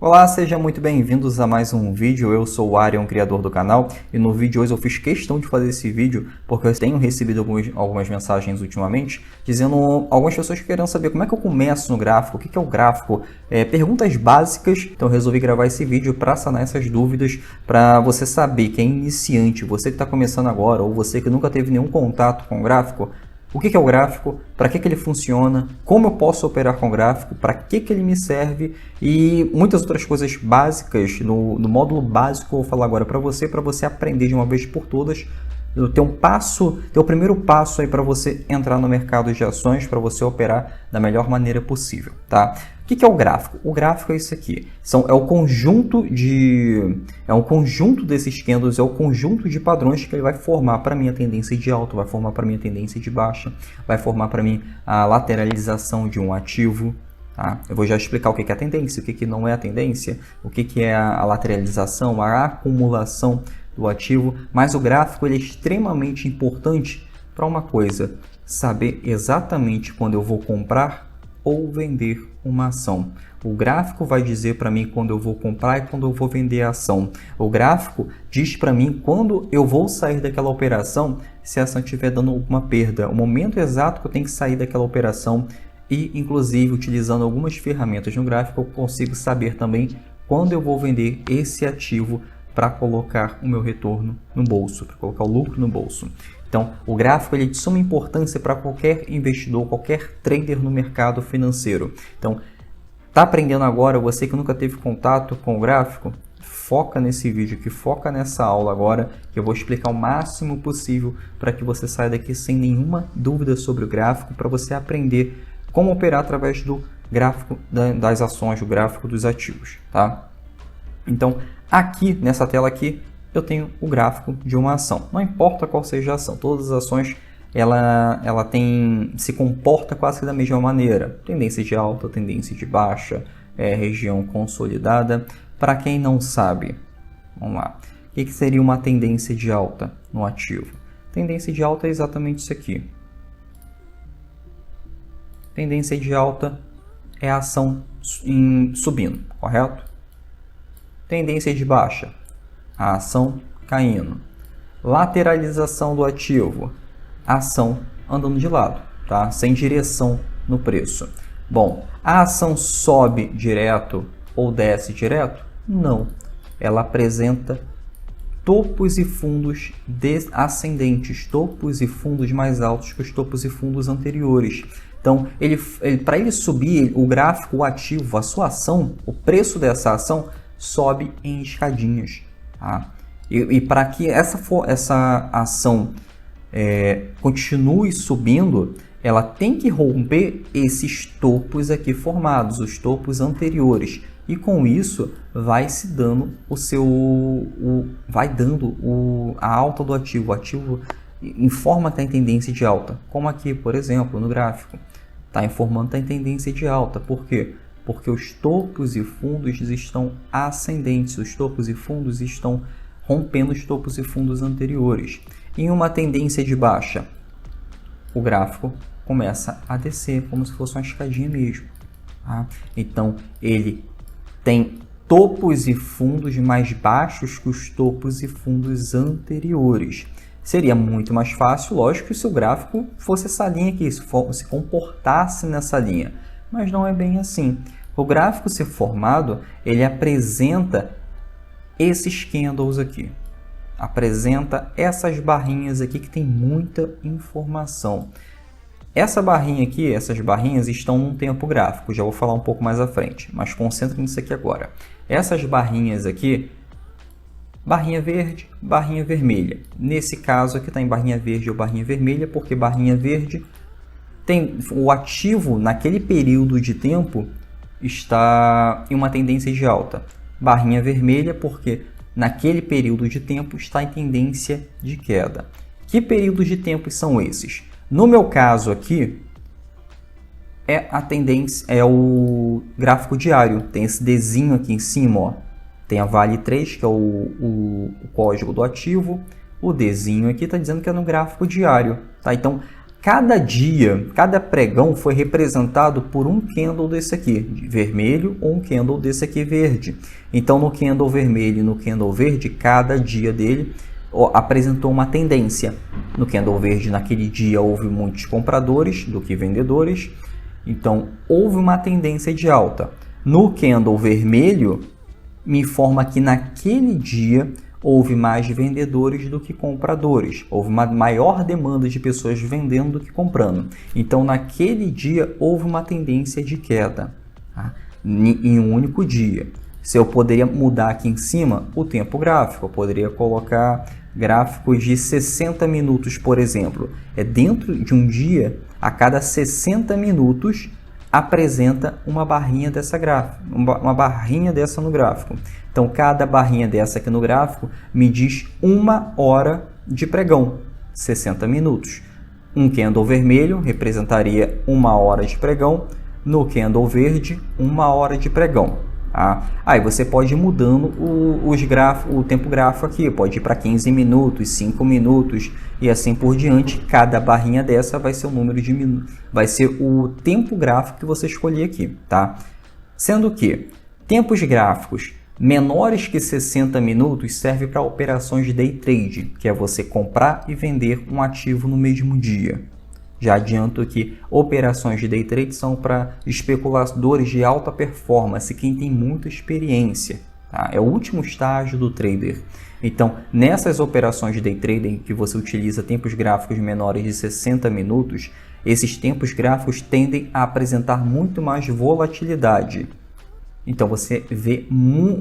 Olá, sejam muito bem-vindos a mais um vídeo. Eu sou o Arion, criador do canal, e no vídeo de hoje eu fiz questão de fazer esse vídeo porque eu tenho recebido algumas mensagens ultimamente dizendo algumas pessoas querendo saber como é que eu começo no gráfico, o que é o gráfico, perguntas básicas. Então eu resolvi gravar esse vídeo para sanar essas dúvidas, para você saber que é iniciante, você que está começando agora ou você que nunca teve nenhum contato com o gráfico. O que é o gráfico, para que ele funciona, como eu posso operar com o gráfico, para que ele me serve e muitas outras coisas básicas no módulo básico que eu vou falar agora para você aprender de uma vez por todas. Ter o primeiro passo aí para você entrar no mercado de ações, para você operar da melhor maneira possível, tá? O que é o gráfico? O gráfico é isso aqui. É um conjunto desses candles, é o conjunto de padrões que ele vai formar para mim a tendência de alta, vai formar para mim a tendência de baixa, vai formar para mim a lateralização de um ativo. Tá? Eu vou já explicar o que é a tendência, o que não é a tendência, o que é a lateralização, a acumulação do ativo, mas o gráfico ele é extremamente importante para uma coisa: saber exatamente quando eu vou comprar ou vender uma ação. O gráfico vai dizer para mim quando eu vou comprar e quando eu vou vender a ação. O gráfico diz para mim quando eu vou sair daquela operação se a ação estiver dando alguma perda, o momento exato que eu tenho que sair daquela operação. E, inclusive, utilizando algumas ferramentas no gráfico, eu consigo saber também quando eu vou vender esse ativo para colocar o meu retorno no bolso, para colocar o lucro no bolso. Então, o gráfico ele é de suma importância para qualquer investidor, qualquer trader no mercado financeiro. Então, está aprendendo agora, você que nunca teve contato com o gráfico, foca nesse vídeo aqui, foca nessa aula agora, que eu vou explicar o máximo possível para que você saia daqui sem nenhuma dúvida sobre o gráfico, para você aprender como operar através do gráfico das ações, o gráfico dos ativos, tá? Então, aqui nessa tela aqui, eu tenho o gráfico de uma ação. Não importa qual seja a ação, todas as ações ela se comporta quase que da mesma maneira. Tendência de alta, tendência de baixa, região consolidada. Para quem não sabe, vamos lá. O que seria uma tendência de alta no ativo? Tendência de alta é exatamente isso aqui. Tendência de alta é a ação subindo, correto? Tendência de baixa, a ação caindo. Lateralização do ativo, a ação andando de lado, tá? Sem direção no preço. Bom, a ação sobe direto ou desce direto? Não. Ela apresenta topos e fundos ascendentes, topos e fundos mais altos que os topos e fundos anteriores. Então, para ele subir, o gráfico, o ativo, a sua ação, o preço dessa ação sobe em escadinhas. Tá? E para que essa ação continue subindo, ela tem que romper esses topos aqui formados, os topos anteriores. E com isso vai se dando a alta do ativo. O ativo informa que está em tendência de alta, como aqui, por exemplo, no gráfico. Está informando que está em tendência de alta. Por quê? Porque os topos e fundos estão ascendentes, os topos e fundos estão rompendo os topos e fundos anteriores. Em uma tendência de baixa, o gráfico começa a descer, como se fosse uma escadinha mesmo. Tá? Então, ele tem topos e fundos mais baixos que os topos e fundos anteriores. Seria muito mais fácil, lógico, se o gráfico fosse essa linha aqui, se comportasse nessa linha. Mas não é bem assim. O gráfico ser formado, ele apresenta esses candles aqui. Apresenta essas barrinhas aqui que tem muita informação. Essa barrinha aqui, essas barrinhas estão num tempo gráfico, já vou falar um pouco mais à frente, mas concentre nisso aqui agora. Essas barrinhas aqui, barrinha verde, barrinha vermelha. Nesse caso aqui está em barrinha verde ou barrinha vermelha, porque barrinha verde tem o ativo naquele período de tempo está em uma tendência de alta. Barrinha vermelha porque naquele período de tempo está em tendência de queda. Que períodos de tempo são esses? No meu caso aqui, é o gráfico diário. Tem esse Dzinho aqui em cima, ó. Tem a Vale 3, que é o código do ativo. O Dzinho aqui está dizendo que é no gráfico diário. Tá? Então, Cada dia, cada pregão foi representado por um candle desse aqui, vermelho, ou um candle desse aqui, verde. Então, no candle vermelho e no candle verde, cada dia dele apresentou uma tendência. No candle verde, naquele dia, houve muitos compradores do que vendedores. Então, houve uma tendência de alta. No candle vermelho, me informa que naquele dia houve mais vendedores do que compradores. Houve uma maior demanda de pessoas vendendo do que comprando. Então, naquele dia, houve uma tendência de queda, tá? Em um único dia. Se eu poderia mudar aqui em cima o tempo gráfico, eu poderia colocar gráficos de 60 minutos, por exemplo. Dentro de um dia, a cada 60 minutos, apresenta uma barrinha dessa gráfico, uma barrinha dessa no gráfico. Então, cada barrinha dessa aqui no gráfico me diz 1 hora de pregão, 60 minutos. Um candle vermelho representaria 1 hora de pregão, no candle verde, 1 hora de pregão. Tá? Aí você pode ir mudando o tempo gráfico aqui, pode ir para 15 minutos, 5 minutos e assim por diante. Cada barrinha dessa vai ser o número de minutos, vai ser o tempo gráfico que você escolher aqui, tá? Sendo que tempos gráficos menores que 60 minutos servem para operações de day trade, que é você comprar e vender um ativo no mesmo dia. Já adianto que operações de day trade são para especuladores de alta performance, quem tem muita experiência. Tá? É o último estágio do trader. Então, nessas operações de day trading que você utiliza tempos gráficos menores de 60 minutos, esses tempos gráficos tendem a apresentar muito mais volatilidade. Então, você vê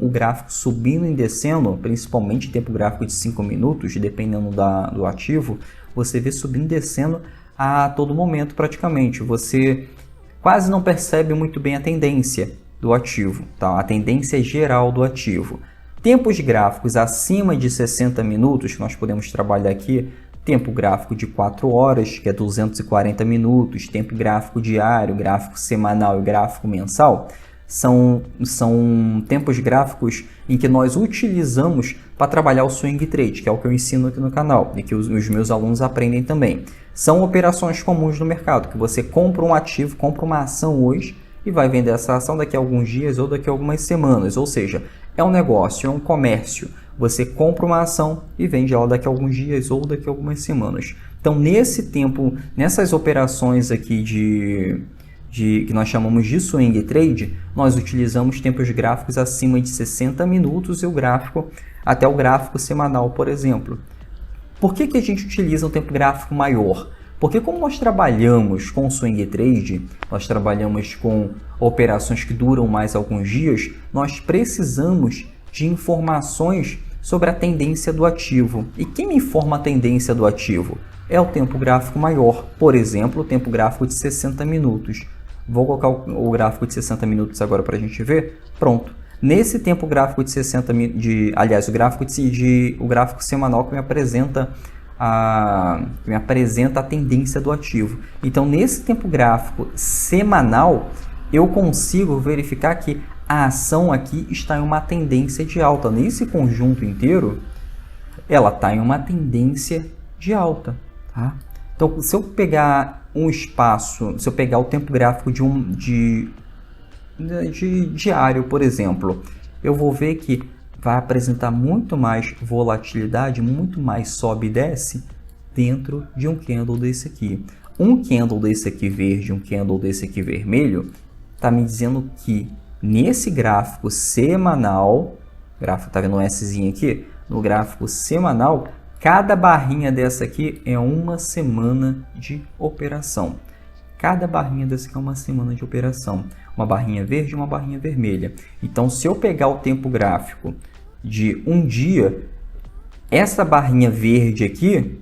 o gráfico subindo e descendo, principalmente tempo gráfico de 5 minutos, dependendo do ativo, você vê subindo e descendo a todo momento praticamente. Você quase não percebe muito bem a tendência do ativo, tá? A tendência geral do ativo. Tempos gráficos acima de 60 minutos, que nós podemos trabalhar aqui, tempo gráfico de 4 horas, que é 240 minutos, tempo gráfico diário, gráfico semanal e gráfico mensal, são tempos gráficos em que nós utilizamos para trabalhar o swing trade, que é o que eu ensino aqui no canal e que os meus alunos aprendem também. São operações comuns no mercado, que você compra um ativo, compra uma ação hoje e vai vender essa ação daqui a alguns dias ou daqui a algumas semanas. Ou seja, é um negócio, é um comércio. Você compra uma ação e vende ela daqui a alguns dias ou daqui a algumas semanas. Então, nesse tempo, nessas operações aqui que nós chamamos de swing trade, nós utilizamos tempos gráficos acima de 60 minutos e até o gráfico semanal, por exemplo. Por que a gente utiliza um tempo gráfico maior? Porque como nós trabalhamos com swing trade, nós trabalhamos com operações que duram mais alguns dias, nós precisamos de informações sobre a tendência do ativo. E quem me informa a tendência do ativo? É o tempo gráfico maior, por exemplo, o tempo gráfico de 60 minutos. Vou colocar o gráfico de 60 minutos agora para a gente ver. Pronto. Nesse tempo gráfico de 60 minutos, o gráfico semanal que me apresenta a tendência do ativo. Então, nesse tempo gráfico semanal, eu consigo verificar que a ação aqui está em uma tendência de alta. Nesse conjunto inteiro, ela está em uma tendência de alta. Tá? Então, se eu pegar se eu pegar o tempo gráfico de diário, por exemplo, eu vou ver que vai apresentar muito mais volatilidade, muito mais sobe e desce dentro de um candle desse aqui. Um candle desse aqui verde, um candle desse aqui vermelho, está me dizendo que nesse gráfico semanal, gráfico, tá vendo um Szinho aqui? No gráfico semanal, cada barrinha dessa aqui é uma semana de operação. Cada barrinha dessa aqui é uma semana de operação. Uma barrinha verde e uma barrinha vermelha. Então, se eu pegar o tempo gráfico de um dia, essa barrinha verde aqui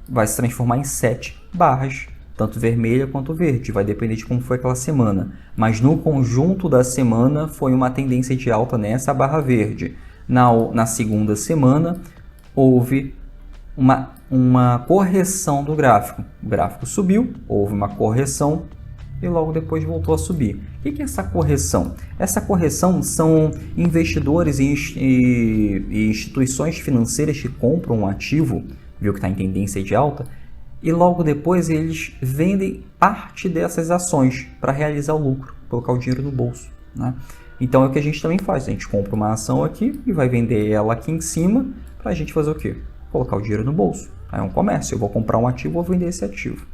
vai se transformar em 7 barras, tanto vermelha quanto verde. Vai depender de como foi aquela semana. Mas no conjunto da semana foi uma tendência de alta nessa barra verde. Na segunda semana, houve uma correção do gráfico. O gráfico subiu, houve uma correção e logo depois voltou a subir. O que é essa correção? Essa correção são investidores e instituições financeiras que compram um ativo, viu que está em tendência de alta, e logo depois eles vendem parte dessas ações para realizar o lucro, colocar o dinheiro no bolso, né? Então é o que a gente também faz, a gente compra uma ação aqui e vai vender ela aqui em cima para a gente fazer o quê? Colocar o dinheiro no bolso. É um comércio, eu vou comprar um ativo, vou vender esse ativo.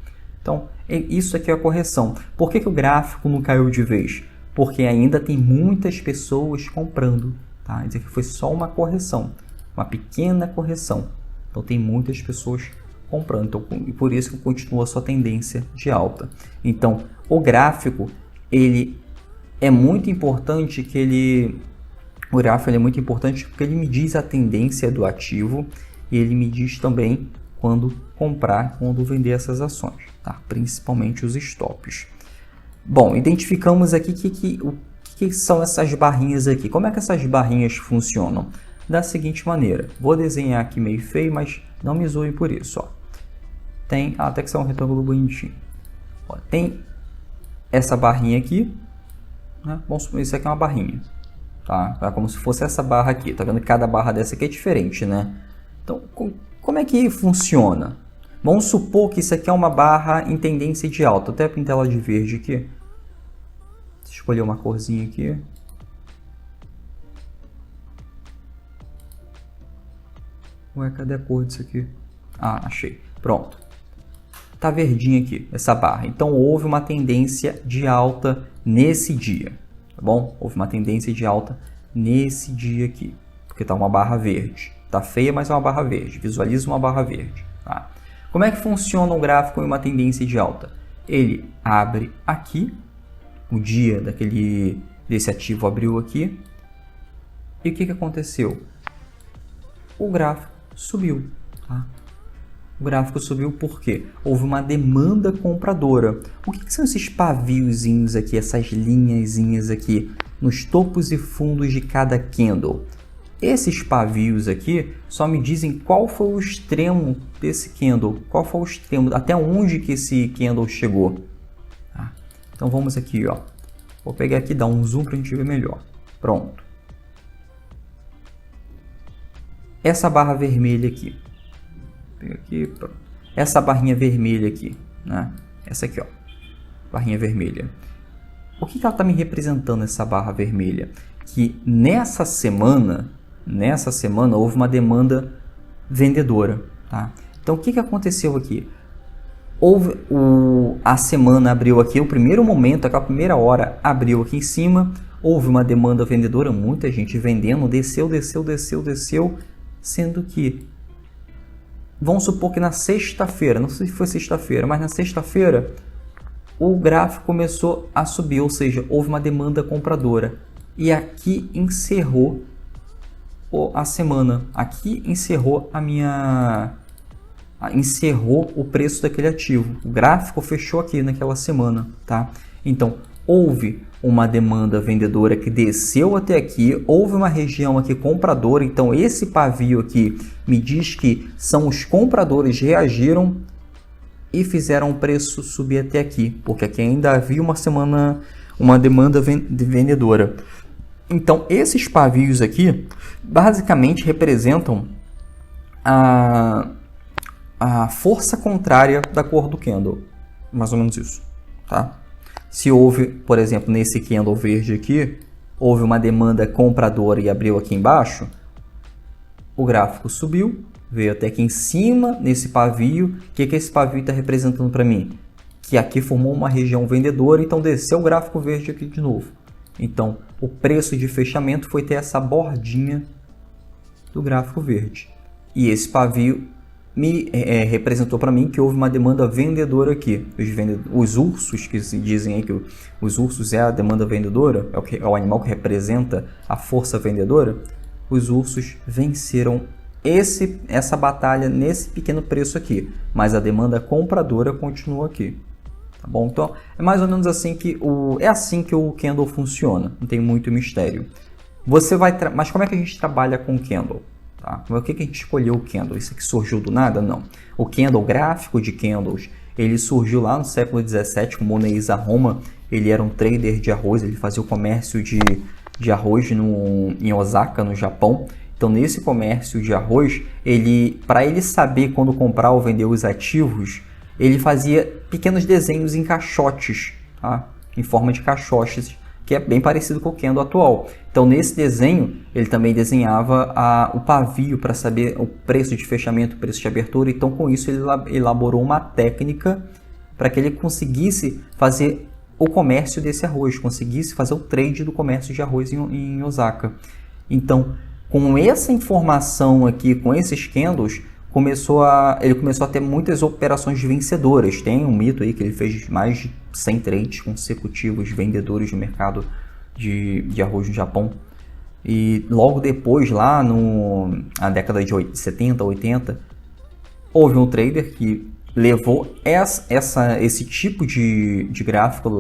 Então, isso aqui é a correção. Por que o gráfico não caiu de vez? Porque ainda tem muitas pessoas comprando, tá? Isso aqui foi só uma correção, uma pequena correção. Então, tem muitas pessoas comprando, então, e por isso que continua a sua tendência de alta. Então, o gráfico, ele é muito importante o gráfico é muito importante porque ele me diz a tendência do ativo e ele me diz também quando comprar, quando vender essas ações, tá? Principalmente os stops. Bom, identificamos aqui o que são essas barrinhas aqui. Como é que essas barrinhas funcionam? Da seguinte maneira, vou desenhar aqui meio feio, mas não me zoe por isso, ó. Tem, até que isso é um retângulo bonitinho. Ó, tem essa barrinha aqui, né? Vamos supor, isso aqui é uma barrinha, tá? É como se fosse essa barra aqui, tá vendo que cada barra dessa aqui é diferente, né? Então, como é que funciona? Vamos supor que isso aqui é uma barra em tendência de alta. Até pintar ela de verde aqui. Deixa eu escolher uma corzinha aqui. Ué, cadê a cor disso aqui? Ah, achei. Pronto. Tá verdinha aqui, essa barra. Então, houve uma tendência de alta nesse dia. Tá bom? Houve uma tendência de alta nesse dia aqui. Porque tá uma barra verde. Tá feia, mas é uma barra verde. Visualiza uma barra verde. Tá? Como é que funciona um gráfico em uma tendência de alta? Ele abre aqui, o dia desse ativo abriu aqui. E o que aconteceu? O gráfico subiu. Tá? O gráfico subiu porque houve uma demanda compradora. O que são esses paviozinhos aqui, essas linhazinhas aqui, nos topos e fundos de cada candle? Esses pavios aqui só me dizem qual foi o extremo desse candle, qual foi o extremo, até onde que esse candle chegou. Tá? Então vamos aqui, ó. Vou pegar aqui e dar um zoom para a gente ver melhor. Pronto. Essa barra vermelha aqui. Pega aqui, pronto. Essa barrinha vermelha aqui, né? Essa aqui, ó. Barrinha vermelha. O que ela está me representando, essa barra vermelha? Que nessa semana houve uma demanda vendedora, tá? Então, o que aconteceu aqui? A semana abriu aqui, o primeiro momento, aquela primeira hora, abriu aqui em cima, houve uma demanda vendedora, muita gente vendendo, desceu, sendo que, vamos supor que na sexta-feira, não sei se foi sexta-feira, mas na sexta-feira, o gráfico começou a subir, ou seja, houve uma demanda compradora. E aqui encerrou a semana. Aqui encerrou encerrou o preço daquele ativo. O gráfico fechou aqui naquela semana, tá? Então, houve uma demanda vendedora que desceu até aqui, houve uma região aqui compradora, então esse pavio aqui me diz que são os compradores reagiram e fizeram o preço subir até aqui, porque aqui ainda havia uma demanda vendedora. Então, esses pavios aqui, basicamente representam a força contrária da cor do candle. Mais ou menos isso, tá? Se houve, por exemplo, nesse candle verde aqui, houve uma demanda compradora e abriu aqui embaixo, o gráfico subiu, veio até aqui em cima, nesse pavio. O que esse pavio está representando para mim? Que aqui formou uma região vendedora, então desceu o gráfico verde aqui de novo. Então, o preço de fechamento foi ter essa bordinha do gráfico verde. E esse pavio me representou para mim que houve uma demanda vendedora aqui. Os ursos, que se dizem aí que os ursos é a demanda vendedora, é o animal que representa a força vendedora, os ursos venceram essa batalha nesse pequeno preço aqui, mas a demanda compradora continua aqui. Tá bom? Então, é mais ou menos assim que o candle funciona, não tem muito mistério. Mas como é que a gente trabalha com o candle? Tá? Por que a gente escolheu o candle? Isso aqui surgiu do nada? Não. O candle, o gráfico de candles, ele surgiu lá no século 17 com Moneiza Roma. Ele era um trader de arroz, ele fazia o comércio de arroz em Osaka, no Japão. Então, nesse comércio de arroz, para ele saber quando comprar ou vender os ativos, ele fazia pequenos desenhos em caixotes, tá? Em forma de caixotes, que é bem parecido com o candle atual. Então, nesse desenho, ele também desenhava o pavio para saber o preço de fechamento, o preço de abertura. Então, com isso, ele elaborou uma técnica para que ele conseguisse fazer o comércio desse arroz, conseguisse fazer o trade do comércio de arroz em Osaka. Então, com essa informação aqui, com esses candles, ele começou a ter muitas operações vencedoras. Tem um mito aí que ele fez mais de 100 trades consecutivos vendedores no mercado de arroz no Japão. E logo depois, lá na década de 70, 80, houve um trader que levou esse tipo de gráfico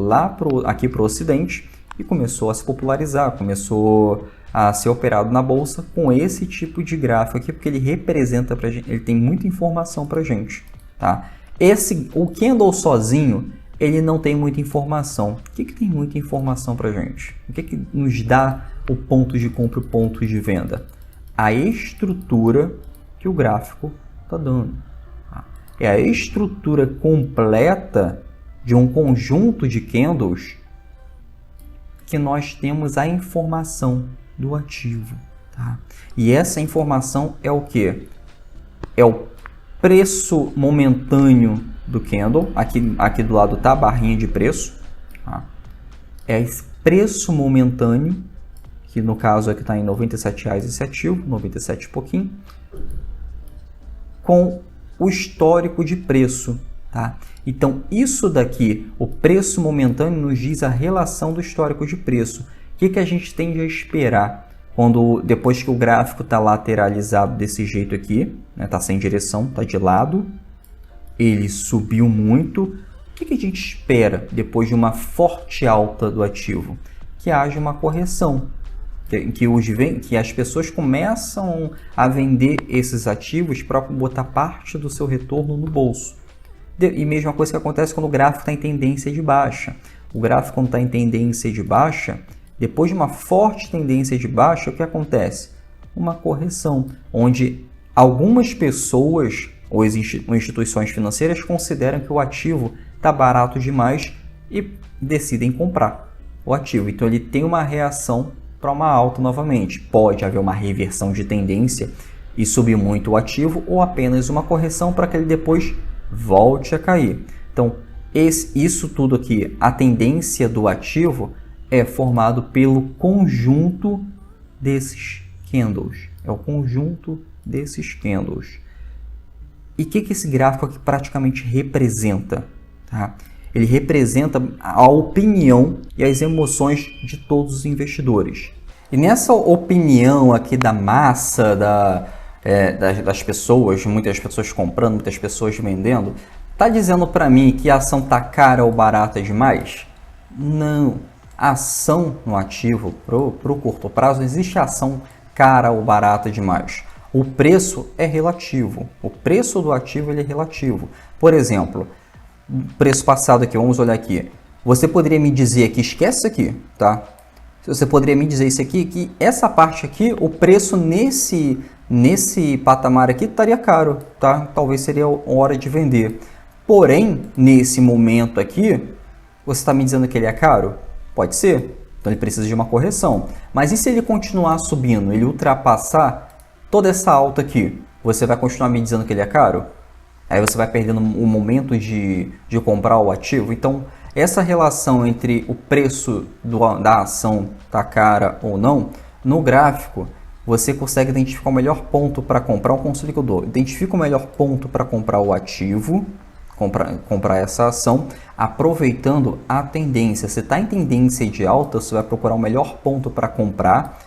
aqui para o Ocidente e começou a se popularizar, começou a ser operado na bolsa com esse tipo de gráfico aqui, porque ele representa pra gente, ele tem muita informação pra gente, tá? O candle sozinho, ele não tem muita informação. O que tem muita informação pra gente? O que nos dá o ponto de compra e o ponto de venda? A estrutura que o gráfico está dando. É a estrutura completa de um conjunto de candles que nós temos a informação do ativo, tá? E essa informação é o que? É o preço momentâneo do candle. Aqui do lado está a barrinha de preço, tá? É esse preço momentâneo, que no caso aqui está em R$ 97,00 esse ativo, 97 e pouquinho, com o histórico de preço, tá? Então, isso daqui, o preço momentâneo, nos diz a relação do histórico de preço. O que a gente tende a esperar depois que o gráfico está lateralizado desse jeito aqui, né? Está sem direção, está de lado, ele subiu muito. O que a gente espera depois de uma forte alta do ativo? Que haja uma correção, que as pessoas começam a vender esses ativos para botar parte do seu retorno no bolso. E mesma coisa que acontece quando o gráfico está em tendência de baixa. O gráfico, quando está em tendência de baixa, depois de uma forte tendência de baixa, o que acontece? Uma correção, onde algumas pessoas ou instituições financeiras consideram que o ativo está barato demais e decidem comprar o ativo. Então, ele tem uma reação para uma alta novamente. Pode haver uma reversão de tendência e subir muito o ativo, ou apenas uma correção para que ele depois volte a cair. Então, isso tudo aqui, a tendência do ativo, é formado pelo conjunto desses candles. É o conjunto desses candles. E o que esse gráfico aqui praticamente representa? Tá? Ele representa a opinião e as emoções de todos os investidores. E nessa opinião aqui da massa, das pessoas, muitas pessoas comprando, muitas pessoas vendendo, está dizendo para mim que a ação está cara ou barata demais? Não. A ação no ativo, pro curto prazo, existe ação cara ou barata demais. O preço é relativo. O preço do ativo ele é relativo. Por exemplo, preço passado aqui, vamos olhar aqui. Você poderia me dizer que esquece isso aqui, tá? Você poderia me dizer isso aqui, que essa parte aqui, o preço nesse patamar aqui estaria caro, tá? Talvez seria hora de vender. Porém, nesse momento aqui, você está me dizendo que ele é caro? Pode ser. Então, ele precisa de uma correção. Mas e se ele continuar subindo, ele ultrapassar toda essa alta aqui? Você vai continuar me dizendo que ele é caro? Aí você vai perdendo o momento de comprar o ativo. Então, essa relação entre o preço da ação tá cara ou não, no gráfico, você consegue identificar o melhor ponto para comprar. Um conselho que eu dou: identifica o melhor ponto para comprar o ativo, comprar essa ação, aproveitando a tendência. Se está em tendência de alta, você vai procurar o melhor ponto para comprar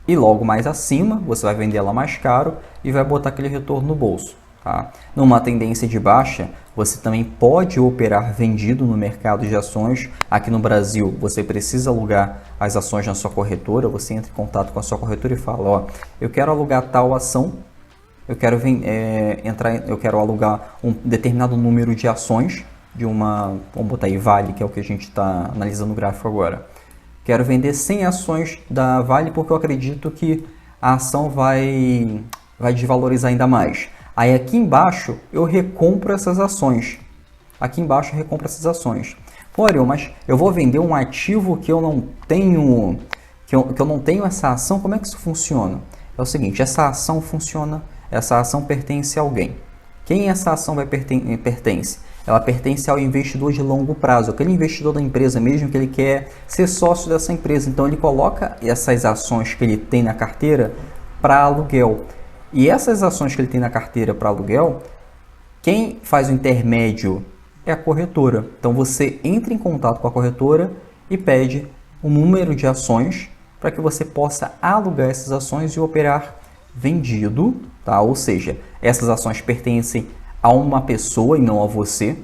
e logo mais acima, você vai vender ela mais caro e vai botar aquele retorno no bolso. Tá? Numa tendência de baixa, você também pode operar vendido no mercado de ações. Aqui no Brasil, você precisa alugar as ações na sua corretora. Você entra em contato com a sua corretora e fala: ó, eu quero alugar tal ação, eu quero alugar um determinado número de ações de uma, vamos botar aí Vale, que é o que a gente está analisando no gráfico agora. Quero vender 100 ações da Vale porque eu acredito que a ação vai desvalorizar ainda mais. Aí aqui embaixo eu recompro essas ações. aqui embaixo recompra essas ações. Pô, Ariel, mas eu vou vender um ativo que eu não tenho, que eu não tenho essa ação, como é que isso funciona? É o seguinte, essa ação funciona, essa ação pertence a alguém. Quem essa ação pertence? Ela pertence ao investidor de longo prazo, aquele investidor da empresa mesmo que ele quer ser sócio dessa empresa. Então ele coloca essas ações que ele tem na carteira para aluguel. E essas ações que ele tem na carteira para aluguel, quem faz o intermédio é a corretora. Então você entra em contato com a corretora e pede um número de ações para que você possa alugar essas ações e operar vendido, tá? Ou seja, essas ações pertencem a uma pessoa e não a você.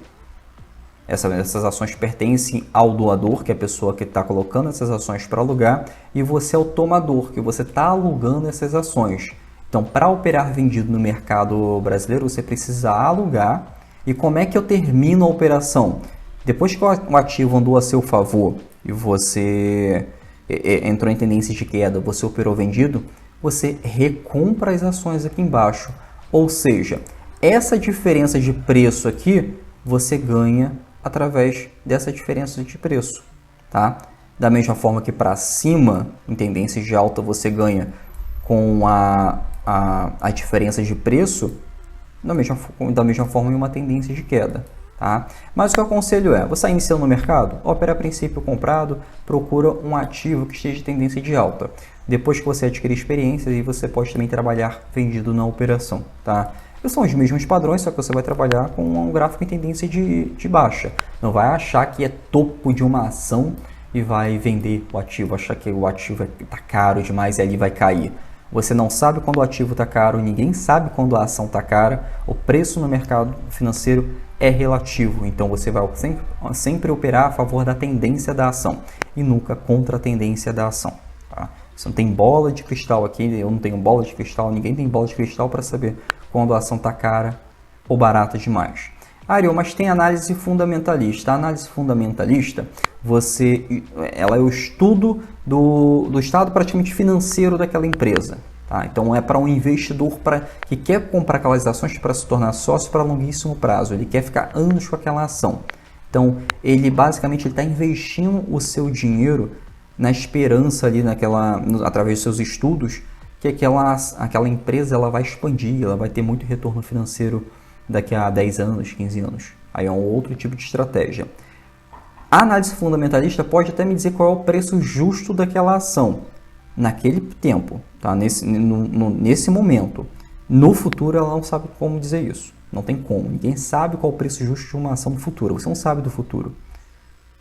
Essas ações pertencem ao doador, que é a pessoa que está colocando essas ações para alugar, e você é o tomador, que você está alugando essas ações. Então, para operar vendido no mercado brasileiro, você precisa alugar. E como é que eu termino a operação? Depois que o ativo andou a seu favor e você entrou em tendência de queda, você operou vendido, você recompra as ações aqui embaixo. Ou seja, essa diferença de preço aqui, você ganha através dessa diferença de preço, tá? Da mesma forma que para cima, em tendência de alta, você ganha com a diferença de preço, da mesma forma em uma tendência de queda, tá? Mas o que eu aconselho é, você está iniciando no mercado, opera a princípio comprado, procura um ativo que esteja em tendência de alta. Depois que você adquirir experiência, aí você pode também trabalhar vendido na operação, tá? São os mesmos padrões, só que você vai trabalhar com um gráfico em tendência de baixa. Não vai achar que é topo de uma ação e vai vender o ativo, achar que o ativo está caro demais e ali vai cair. Você não sabe quando o ativo está caro, ninguém sabe quando a ação está cara. O preço no mercado financeiro é relativo, então você vai sempre operar a favor da tendência da ação e nunca contra a tendência da ação, tá? Você não tem bola de cristal aqui, eu não tenho bola de cristal, ninguém tem bola de cristal para saber quando a ação está cara ou barata demais. Ariel, mas tem análise fundamentalista. A análise fundamentalista, ela é o estudo do estado praticamente financeiro daquela empresa. Tá? Então é para um investidor que quer comprar aquelas ações para se tornar sócio para longuíssimo prazo. Ele quer ficar anos com aquela ação. Então ele basicamente está investindo o seu dinheiro na esperança ali através dos seus estudos que aquela empresa ela vai expandir, ela vai ter muito retorno financeiro daqui a 10 anos, 15 anos. Aí é um outro tipo de estratégia. A análise fundamentalista pode até me dizer qual é o preço justo daquela ação naquele tempo, tá? Nesse momento. No futuro ela não sabe como dizer isso. Não tem como. Ninguém sabe qual é o preço justo de uma ação no futuro. Você não sabe do futuro.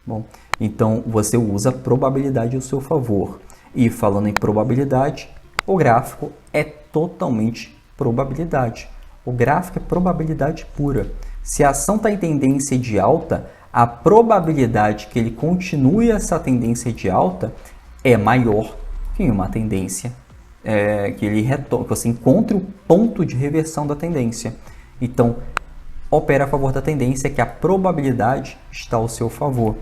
Bom, então você usa a probabilidade ao seu favor. E falando em probabilidade, o gráfico é totalmente probabilidade. O gráfico é probabilidade pura. Se a ação está em tendência de alta, a probabilidade que ele continue essa tendência de alta é maior que em uma tendência que você encontre o ponto de reversão da tendência. Então, opera a favor da tendência, que a probabilidade está ao seu favor.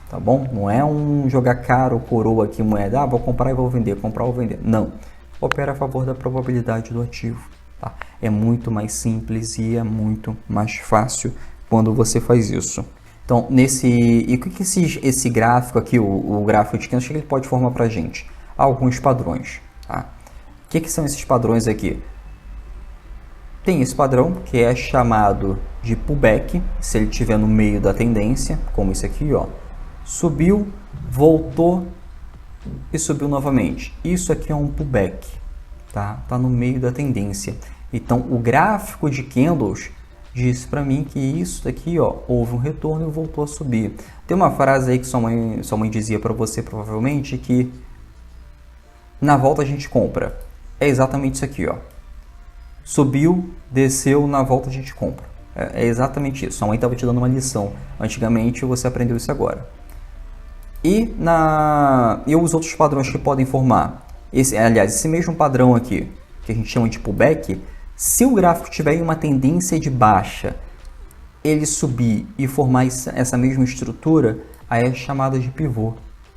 Tá bom? Não é um jogar caro, coroa aqui, moeda, vou comprar e vou vender, comprar ou vender. Não. Opera a favor da probabilidade do ativo. Tá? É muito mais simples e é muito mais fácil quando você faz isso. Então, e o que esse gráfico aqui, o gráfico de candlestick, ele pode formar para a gente? Alguns padrões. Tá? O que são esses padrões aqui? Tem esse padrão que é chamado de pullback, se ele estiver no meio da tendência, como esse aqui, ó. Subiu, voltou e subiu novamente. Isso aqui é um pullback, tá? Tá no meio da tendência. Então, o gráfico de candles diz para mim que isso daqui, ó, houve um retorno e voltou a subir. Tem uma frase aí que sua mãe dizia para você, provavelmente, que na volta a gente compra. É exatamente isso aqui, ó. Subiu, desceu, na volta a gente compra. É exatamente isso. Sua mãe estava te dando uma lição. Antigamente, você aprendeu isso agora. E os outros padrões que podem formar. Esse mesmo padrão aqui, que a gente chama de pullback, se o gráfico tiver em uma tendência de baixa, ele subir e formar essa mesma estrutura, aí é chamada de pivô.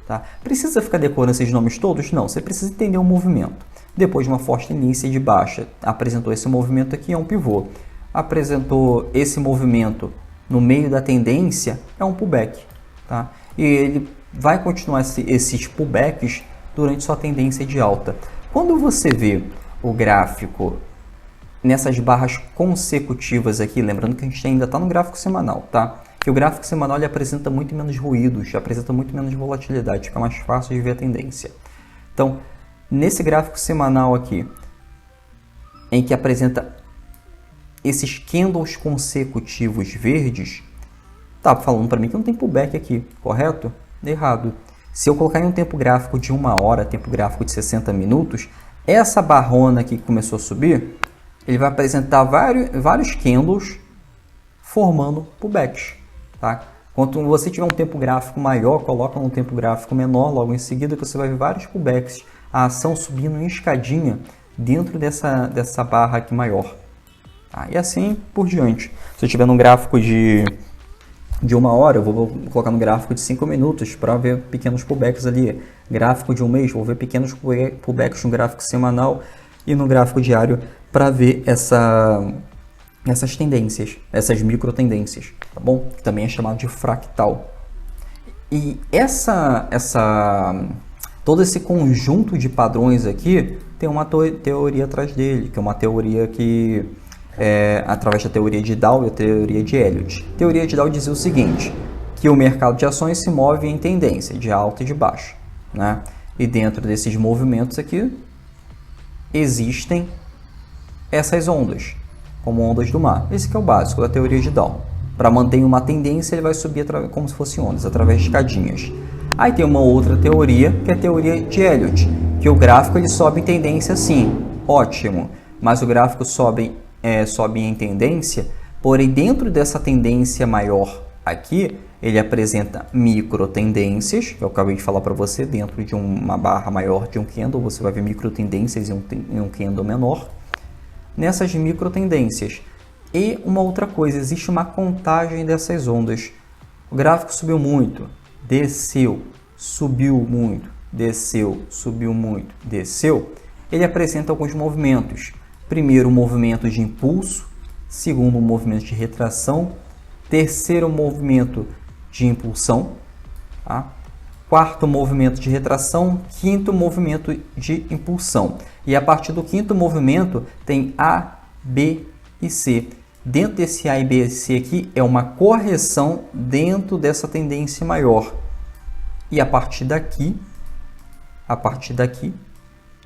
Tá? Precisa ficar decorando esses nomes todos? Não, você precisa entender o movimento. Depois de uma forte tendência de baixa, apresentou esse movimento aqui, é um pivô. Apresentou esse movimento no meio da tendência, é um pullback, tá? E ele vai continuar esses pullbacks durante sua tendência de alta. Quando você vê o gráfico nessas barras consecutivas aqui, lembrando que a gente ainda está no gráfico semanal, tá? Que o gráfico semanal ele apresenta muito menos ruídos, apresenta muito menos volatilidade, fica mais fácil de ver a tendência. Então, nesse gráfico semanal aqui, em que apresenta esses candles consecutivos verdes, tá falando para mim que não tem pullback aqui, correto? Errado. Se eu colocar em um tempo gráfico de 1 hora, tempo gráfico de 60 minutos, essa barrona aqui que começou a subir, ele vai apresentar vários candles formando pullbacks, tá? Quando você tiver um tempo gráfico maior, coloca um tempo gráfico menor logo em seguida, que você vai ver vários pullbacks, a ação subindo em escadinha dentro dessa barra aqui maior. Tá? E assim por diante. Se eu tiver num gráfico de 1 hora, eu vou colocar no gráfico de 5 minutos para ver pequenos pullbacks ali. Gráfico de 1 mês, vou ver pequenos pullbacks no gráfico semanal e no gráfico diário para ver essas tendências, essas micro tendências, tá bom? Que também é chamado de fractal. E todo esse conjunto de padrões aqui tem uma teoria atrás dele, que é uma teoria que através da teoria de Dow e a teoria de Elliott. A teoria de Dow dizia o seguinte, que o mercado de ações se move em tendência de alta e de baixa, né? E dentro desses movimentos aqui existem essas ondas, como ondas do mar. Esse que é o básico da teoria de Dow. Para manter uma tendência, ele vai subir como se fossem ondas, através de escadinhas. Aí tem uma outra teoria, que é a teoria de Elliott, que o gráfico ele sobe em tendência sim, ótimo, mas o gráfico sobe em tendência, porém dentro dessa tendência maior aqui, ele apresenta micro tendências, que eu acabei de falar para você, dentro de uma barra maior de um candle, você vai ver micro tendências em um candle menor, nessas micro tendências. E uma outra coisa, existe uma contagem dessas ondas. O gráfico subiu muito, desceu, subiu muito, desceu, subiu muito, desceu. Ele apresenta alguns movimentos. Primeiro, um movimento de impulso. Segundo, um movimento de retração. Terceiro, um movimento de impulsão. Tá? Quarto, movimento de retração. Quinto, movimento de impulsão. E a partir do quinto movimento, tem A, B e C. Dentro desse A, B e C aqui, é uma correção dentro dessa tendência maior. E a partir daqui,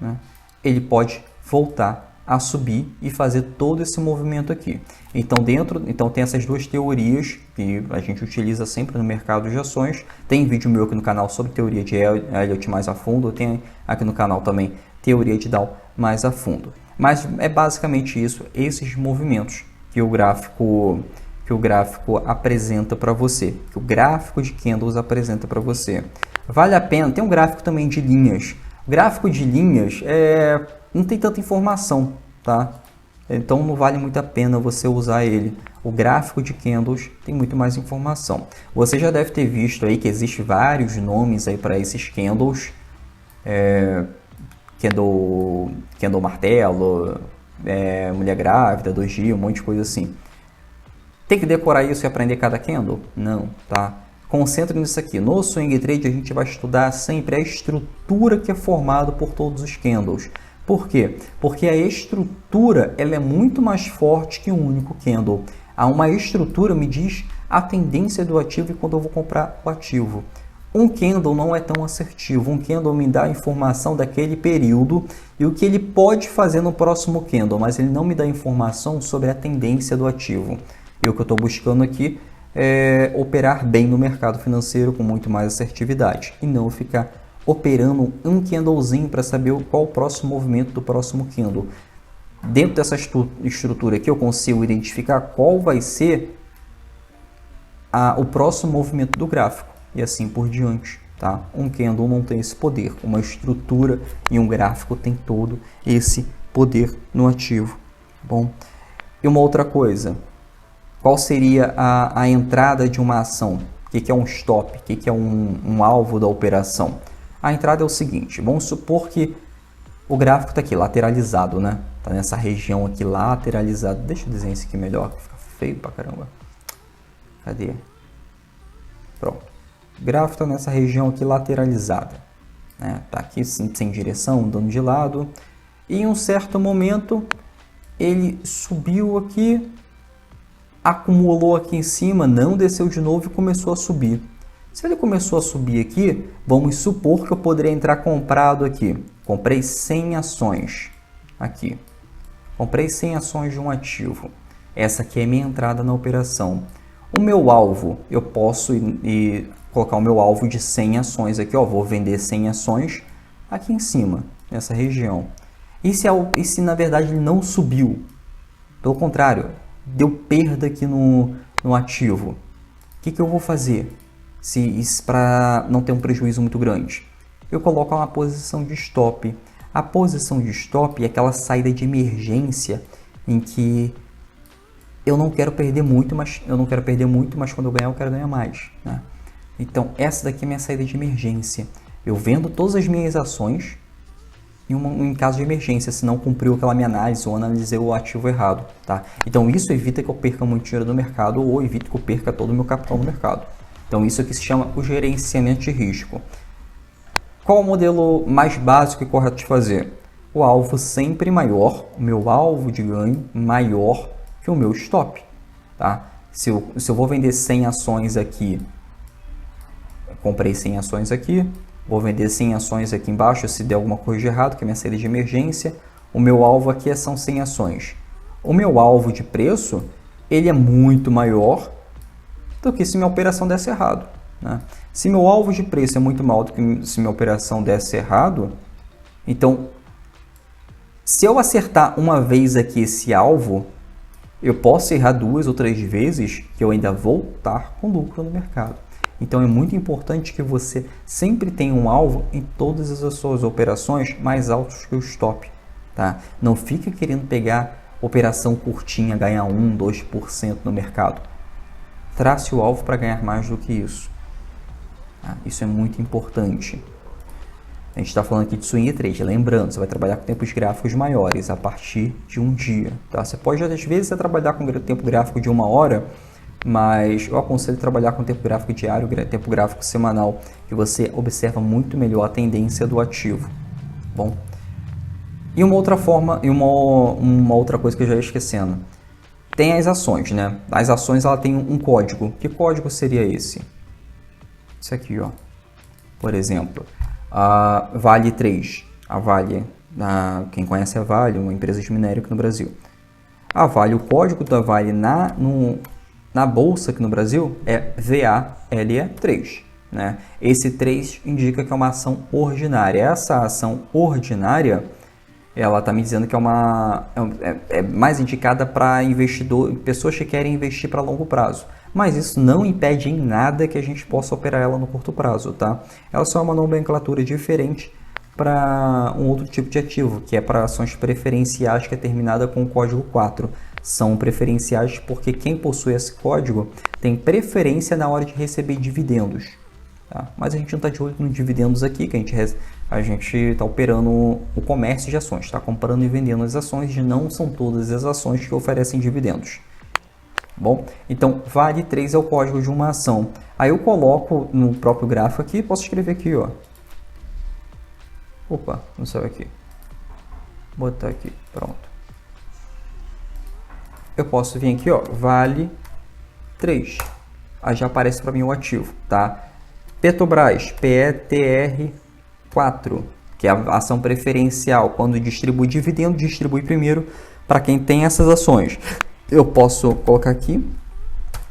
né, ele pode voltar a subir e fazer todo esse movimento aqui. Então tem essas duas teorias que a gente utiliza sempre no mercado de ações. Tem vídeo meu aqui no canal sobre teoria de Elliott mais a fundo. Tem aqui no canal também teoria de Dow mais a fundo. Mas é basicamente isso, esses movimentos que o gráfico apresenta para você, que o gráfico de candles apresenta para você. Vale a pena, tem um gráfico também de linhas. O gráfico de linhas não tem tanta informação, tá? Então não vale muito a pena você usar ele. O gráfico de candles tem muito mais informação. Você já deve ter visto aí que existem vários nomes aí para esses candles. Candle martelo, mulher grávida, 2 dias, um monte de coisa assim. Tem que decorar isso e aprender cada candle? Não, tá? Concentre nisso aqui. No Swing Trade a gente vai estudar sempre a estrutura que é formada por todos os candles. Por quê? Porque a estrutura ela é muito mais forte que um único candle. Uma estrutura me diz a tendência do ativo e quando eu vou comprar o ativo. Um candle não é tão assertivo. Um candle me dá a informação daquele período e o que ele pode fazer no próximo candle, mas ele não me dá informação sobre a tendência do ativo. E o que eu estou buscando aqui é operar bem no mercado financeiro com muito mais assertividade e não ficar operando um candlezinho para saber qual o próximo movimento do próximo candle. Dentro dessa estrutura aqui eu consigo identificar qual vai ser o próximo movimento do gráfico e assim por diante. Tá? Um candle não tem esse poder, uma estrutura e um gráfico tem todo esse poder no ativo. Bom, e uma outra coisa, qual seria a entrada de uma ação? O que é um stop? O que é um alvo da operação? A entrada é o seguinte, vamos supor que o gráfico está aqui, lateralizado, né? Está nessa região aqui, lateralizado. Deixa eu desenhar isso aqui melhor, que fica feio pra caramba. Cadê? Pronto. O gráfico está nessa região aqui lateralizada. Né? Tá aqui sem direção, dando de lado. E em um certo momento ele subiu aqui, acumulou aqui em cima, não desceu de novo e começou a subir. Se ele começou a subir aqui, vamos supor que eu poderia entrar comprado aqui. Comprei 100 ações aqui. Comprei 100 ações de um ativo. Essa aqui é minha entrada na operação. O meu alvo, eu posso colocar o meu alvo de 100 ações aqui. Ó, vou vender 100 ações aqui em cima, nessa região. E se na verdade ele não subiu? Pelo contrário, deu perda aqui no ativo. O que eu vou fazer? Para não ter um prejuízo muito grande, eu coloco uma posição de stop. A posição de stop é aquela saída de emergência em que eu não quero perder muito, mas quando eu ganhar eu quero ganhar mais, né? Então essa daqui é minha saída de emergência. Eu vendo todas as minhas ações em caso de emergência, se não cumpriu aquela minha análise ou analisei o ativo errado, tá? Então isso evita que eu perca muito dinheiro no mercado ou evita que eu perca todo o meu capital no mercado. Então isso aqui se chama o gerenciamento de risco. Qual o modelo mais básico e correto de fazer? O alvo sempre maior, o meu alvo de ganho maior que o meu stop. Tá? Se eu vou vender 100 ações aqui, comprei 100 ações aqui, vou vender 100 ações aqui embaixo, se der alguma coisa de errado, que é minha saída de emergência, o meu alvo aqui são 100 ações. O meu alvo de preço, ele é muito maior do que se minha operação desse errado, né? Se meu alvo de preço é muito maior do que se minha operação desse errado, então, se eu acertar uma vez aqui esse alvo, eu posso errar 2 ou 3 vezes que eu ainda vou estar com lucro no mercado. Então, é muito importante que você sempre tenha um alvo em todas as suas operações mais altos que o stop, tá? Não fique querendo pegar operação curtinha, ganhar 1, 2% no mercado. Trace o alvo para ganhar mais do que isso. Tá? Isso é muito importante. A gente está falando aqui de swing trade. Lembrando, você vai trabalhar com tempos gráficos maiores a partir de um dia. Tá? Você pode, às vezes, trabalhar com tempo gráfico de 1 hora, mas eu aconselho trabalhar com tempo gráfico diário, tempo gráfico semanal, que você observa muito melhor a tendência do ativo. Bom, e uma outra forma, uma outra coisa que eu já ia esquecendo. Tem as ações, né? As ações, ela tem um código. Que código seria esse? Esse aqui, ó. Por exemplo, a Vale 3. A Vale, quem conhece a Vale, uma empresa de minério aqui no Brasil. A Vale, o código da Vale na bolsa aqui no Brasil é VALE3, né? Esse 3 indica que é uma ação ordinária. Essa ação ordinária, ela está me dizendo que é mais indicada para pessoas que querem investir para longo prazo. Mas isso não impede em nada que a gente possa operar ela no curto prazo, tá? Ela só é uma nomenclatura diferente para um outro tipo de ativo, que é para ações preferenciais, que é terminada com o código 4. São preferenciais porque quem possui esse código tem preferência na hora de receber dividendos. Tá? Mas a gente não está de olho nos dividendos aqui, que a gente está operando o comércio de ações, está comprando e vendendo as ações, e não são todas as ações que oferecem dividendos. Bom, então Vale 3 é o código de uma ação. Aí eu coloco no próprio gráfico aqui, posso escrever aqui, ó. Opa, não saiu aqui. Vou botar aqui, pronto. Eu posso vir aqui, ó, Vale 3. Aí já aparece para mim o ativo, tá? Petrobras, PETR4, que é a ação preferencial. Quando distribui dividendo, distribui primeiro para quem tem essas ações. Eu posso colocar aqui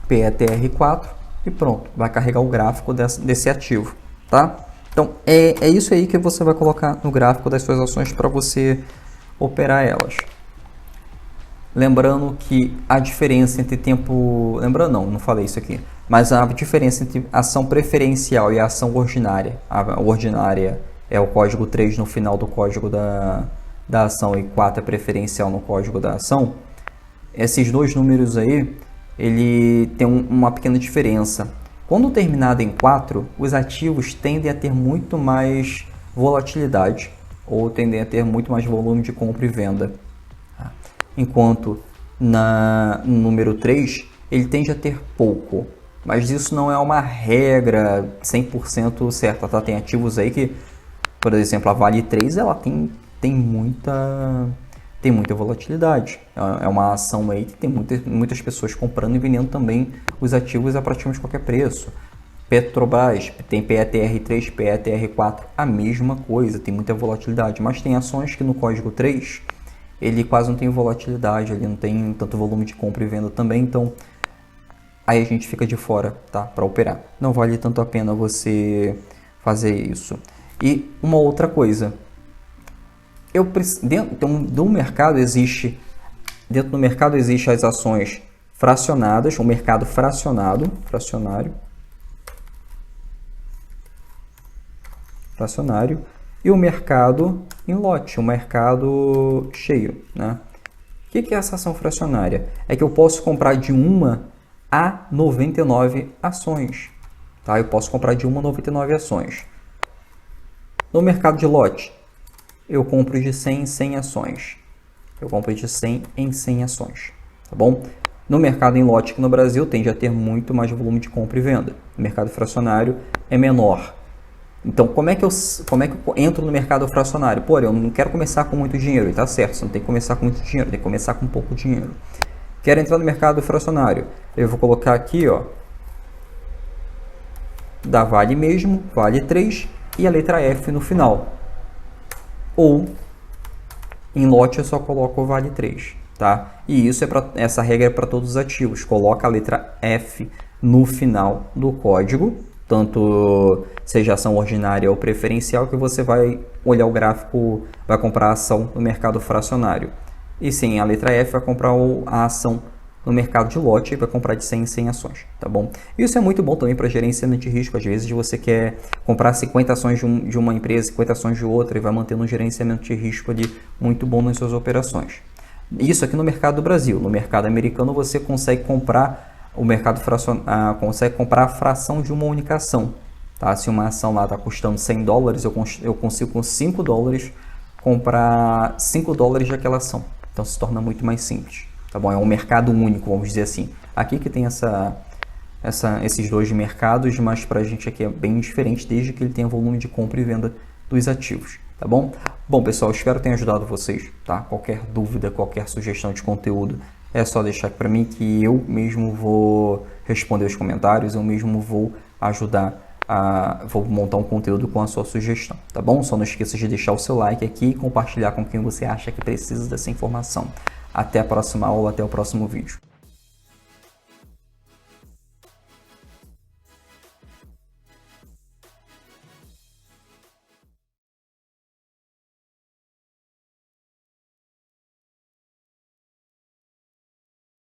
PETR4 e pronto, vai carregar o gráfico desse ativo, tá? Então, é isso aí que você vai colocar no gráfico das suas ações para você operar elas. Lembrando que a diferença entre tempo... Lembrando não falei isso aqui. Mas a diferença entre ação preferencial e a ação ordinária. A ordinária é o código 3 no final do código da ação e 4 é preferencial no código da ação. Esses dois números aí, ele tem uma pequena diferença. Quando terminado em 4, os ativos tendem a ter muito mais volatilidade ou tendem a ter muito mais volume de compra e venda. Enquanto no número 3, ele tende a ter pouco. Mas isso não é uma regra 100% certa, tá? Tem ativos aí que, por exemplo, a Vale 3, ela tem muita volatilidade. É uma ação aí que tem muitas pessoas comprando e vendendo também os ativos a praticamente qualquer preço. Petrobras tem PETR3, PETR4, a mesma coisa, tem muita volatilidade, mas tem ações que no código 3 ele quase não tem volatilidade, ele não tem tanto volume de compra e venda também, então aí a gente fica de fora, tá, para operar. Não vale tanto a pena você fazer isso. E uma outra coisa, dentro do mercado existe as ações fracionadas, o mercado fracionário, e o mercado em lote, o mercado cheio, né? O que é essa ação fracionária? É que eu posso comprar de 1 a 99 ações, tá? Eu posso comprar de 1 a 99 ações. No mercado de lote, eu compro de 100 em 100 ações. Eu compro de 100 em 100 ações, tá bom? No mercado em lote aqui no Brasil tende a ter muito mais volume de compra e venda. O mercado fracionário é menor. Então, como é que eu entro no mercado fracionário? Pô, eu não quero começar com muito dinheiro. E tá certo, você não tem que começar com muito dinheiro, tem que começar com pouco dinheiro. Quero entrar no mercado fracionário. Eu vou colocar aqui, ó, da Vale mesmo, Vale 3 e a letra F no final. Ou em lote eu só coloco o Vale 3, tá? E isso essa regra é para todos os ativos. Coloca a letra F no final do código, tanto seja ação ordinária ou preferencial, que você vai olhar o gráfico, vai comprar a ação no mercado fracionário. E sim, a letra F vai comprar a ação no mercado de lote e vai comprar de 100 em 100 ações, tá bom? Isso é muito bom também para gerenciamento de risco. Às vezes você quer comprar 50 ações de uma empresa, 50 ações de outra e vai mantendo um gerenciamento de risco ali muito bom nas suas operações. Isso aqui no mercado do Brasil. No mercado americano você consegue comprar consegue comprar a fração de uma única ação, tá? Se uma ação lá está custando $100, eu consigo com $5 comprar $5 daquela ação. Então se torna muito mais simples, tá bom? É um mercado único, vamos dizer assim. Aqui que tem esses dois mercados, mas para a gente aqui é bem diferente, desde que ele tenha volume de compra e venda dos ativos, tá bom? Bom, pessoal, espero ter ajudado vocês, tá? Qualquer dúvida, qualquer sugestão de conteúdo, é só deixar aqui para mim que eu mesmo vou responder os comentários, eu mesmo vou vou montar um conteúdo com a sua sugestão, tá bom? Só não esqueça de deixar o seu like aqui e compartilhar com quem você acha que precisa dessa informação. Até a próxima aula, até o próximo vídeo.